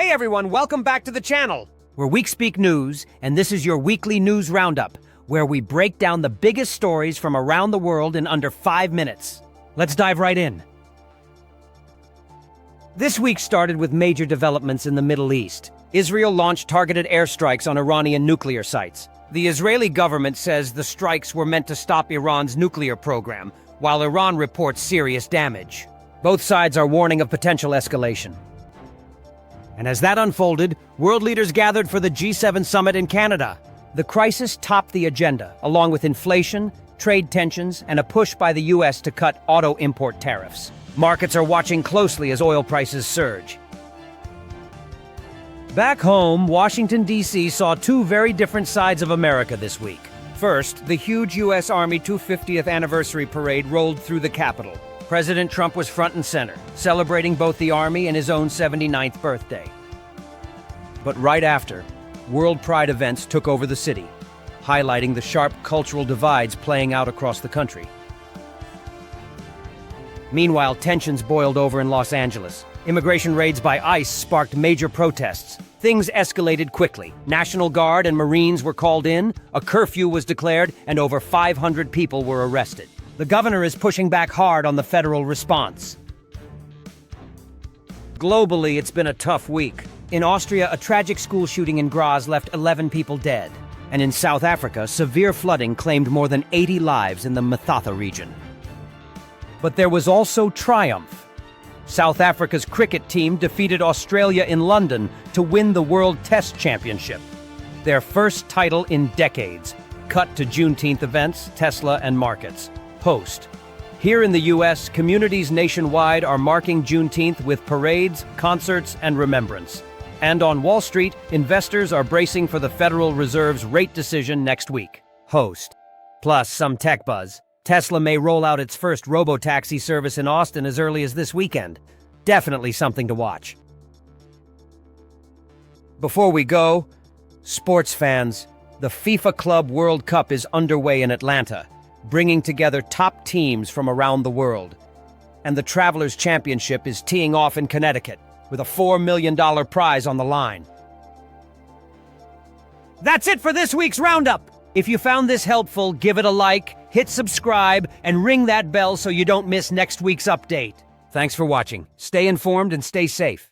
Hey everyone, welcome back to the channel. We're Week Speak News, and this is your weekly news roundup, where we break down the biggest stories from around the world in under 5 minutes. Let's dive right in. This week started with major developments in the Middle East. Israel launched targeted airstrikes on Iranian nuclear sites. The Israeli government says the strikes were meant to stop Iran's nuclear program, while Iran reports serious damage. Both sides are warning of potential escalation. And as that unfolded, world leaders gathered for the G7 summit in Canada. The crisis topped the agenda, along with inflation, trade tensions, and a push by the U.S. to cut auto import tariffs. Markets are watching closely as oil prices surge. Back home, Washington, D.C. saw two very different sides of America this week. First, the huge U.S. Army 250th anniversary parade rolled through the Capitol. President Trump was front and center, celebrating both the Army and his own 79th birthday. But right after, World Pride events took over the city, highlighting the sharp cultural divides playing out across the country. Meanwhile, tensions boiled over in Los Angeles. Immigration raids by ICE sparked major protests. Things escalated quickly. National Guard and Marines were called in, a curfew was declared, and over 500 people were arrested. The governor is pushing back hard on the federal response. Globally, it's been a tough week. In Austria, a tragic school shooting in Graz left 11 people dead. And in South Africa, severe flooding claimed more than 80 lives in the Mthatha region. But there was also triumph. South Africa's cricket team defeated Australia in London to win the World Test Championship, their first title in decades. Cut to Juneteenth events, Tesla, and markets. Post. Here in the U.S., communities nationwide are marking Juneteenth with parades, concerts, and remembrance. And on Wall Street, investors are bracing for the Federal Reserve's rate decision next week. Host. Plus, some tech buzz. Tesla may roll out its first robo-taxi service in Austin as early as this weekend. Definitely something to watch. Before we go, sports fans, the FIFA Club World Cup is underway in Atlanta, bringing together top teams from around the world. And the Travelers' Championship is teeing off in Connecticut, with a $4 million prize on the line. That's it for this week's Roundup! If you found this helpful, give it a like, hit subscribe, and ring that bell so you don't miss next week's update. Thanks for watching. Stay informed and stay safe.